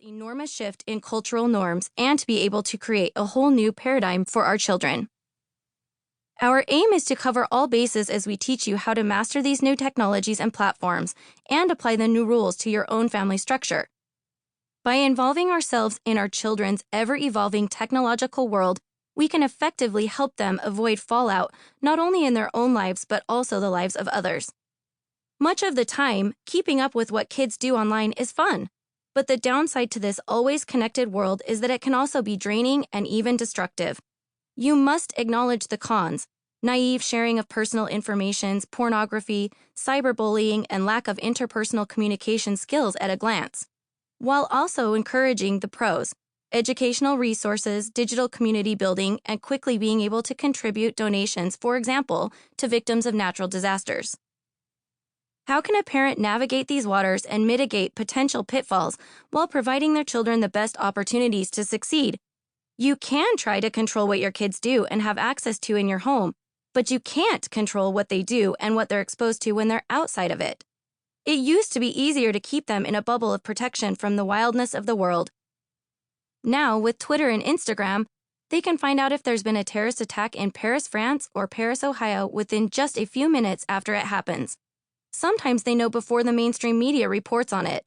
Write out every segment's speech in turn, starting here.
enormous shift in cultural norms and to be able to create a whole new paradigm for our children. Our aim is to cover all bases as we teach you how to master these new technologies and platforms and apply the new rules to your own family structure. By involving ourselves in our children's ever-evolving technological world, we can effectively help them avoid fallout not only in their own lives but also the lives of others. Much of the time, keeping up with what kids do online is fun, but the downside to this always connected world is that it can also be draining and even destructive. You must acknowledge the cons: naive sharing of personal information, pornography, cyberbullying, and lack of interpersonal communication skills at a glance, while also encouraging the pros: educational resources, digital community building, and quickly being able to contribute donations, for example, to victims of natural disasters. How can a parent navigate these waters and mitigate potential pitfalls while providing their children the best opportunities to succeed? You can try to control what your kids do and have access to in your home, but you can't control what they do and what they're exposed to when they're outside of it. It used to be easier to keep them in a bubble of protection from the wildness of the world. Now, with Twitter and Instagram, they can find out if there's been a terrorist attack in Paris, France, or Paris, Ohio within just a few minutes after it happens. Sometimes they know before the mainstream media reports on it.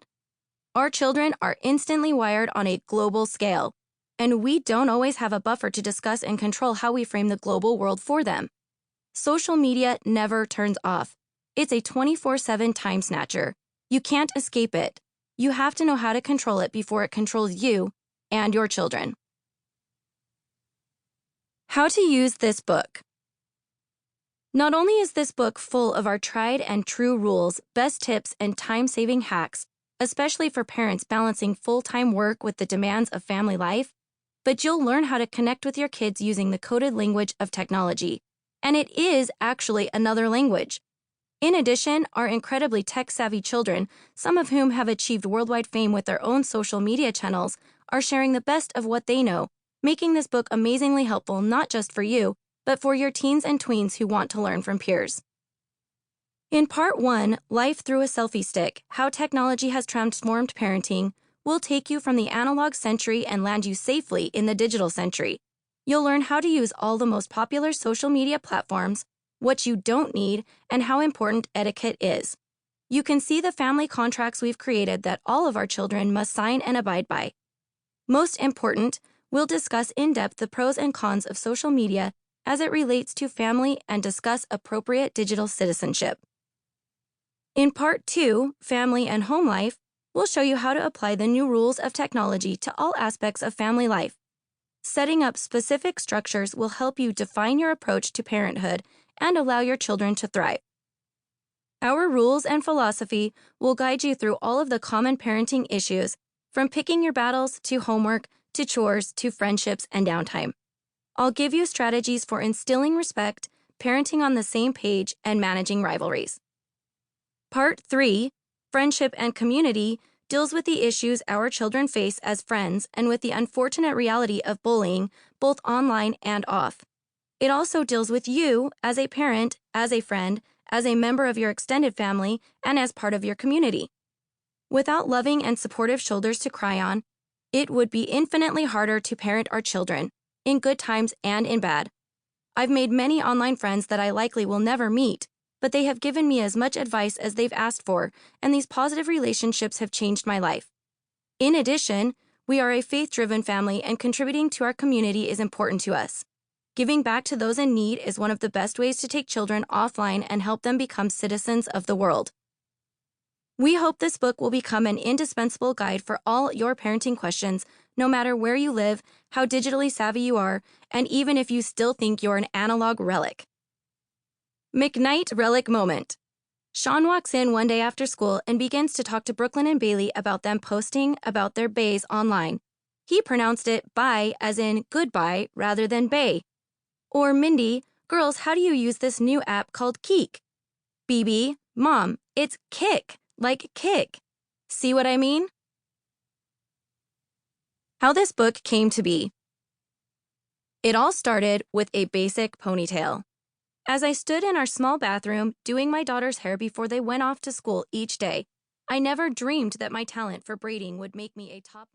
Our children are instantly wired on a global scale, and we don't always have a buffer to discuss and control how we frame the global world for them. Social media never turns off. It's a 24/7 time snatcher. You can't escape it. You have to know how to control it before it controls you and your children. How to use this book. Not only is this book full of our tried and true rules, best tips, and time-saving hacks, especially for parents balancing full-time work with the demands of family life, but you'll learn how to connect with your kids using the coded language of technology. And it is actually another language. In addition, our incredibly tech-savvy children, some of whom have achieved worldwide fame with their own social media channels, are sharing the best of what they know, making this book amazingly helpful not just for you, but for your teens and tweens who want to learn from peers. In Part 1, Life Through a Selfie Stick, How Technology Has Transformed Parenting, we'll take you from the analog century and land you safely in the digital century. You'll learn how to use all the most popular social media platforms, what you don't need, and how important etiquette is. You can see the family contracts we've created that all of our children must sign and abide by. Most important, we'll discuss in depth the pros and cons of social media as it relates to family and discuss appropriate digital citizenship. In Part 2, Family and Home Life, we'll show you how to apply the new rules of technology to all aspects of family life. Setting up specific structures will help you define your approach to parenthood and allow your children to thrive. Our rules and philosophy will guide you through all of the common parenting issues, from picking your battles to homework to chores to friendships and downtime. I'll give you strategies for instilling respect, parenting on the same page, and managing rivalries. Part 3, Friendship and Community, deals with the issues our children face as friends and with the unfortunate reality of bullying, both online and off. It also deals with you as a parent, as a friend, as a member of your extended family, and as part of your community. Without loving and supportive shoulders to cry on, it would be infinitely harder to parent our children, in good times and in bad. I've made many online friends that I likely will never meet, but they have given me as much advice as they've asked for, and these positive relationships have changed my life. In addition, we are a faith-driven family, and contributing to our community is important to us. Giving back to those in need is one of the best ways to take children offline and help them become citizens of the world. We hope this book will become an indispensable guide for all your parenting questions, no matter where you live, how digitally savvy you are, and even if you still think you're an analog relic. McKnight Relic Moment. Sean walks in one day after school and begins to talk to Brooklyn and Bailey about them posting about their bays online. He pronounced it bye as in goodbye rather than bay. Or Mindy, girls, how do you use this new app called Keek? BB, Mom, it's Kick, like kick. See what I mean? How this book came to be. It all started with a basic ponytail. As I stood in our small bathroom doing my daughter's hair before they went off to school each day, I never dreamed that my talent for braiding would make me a top model.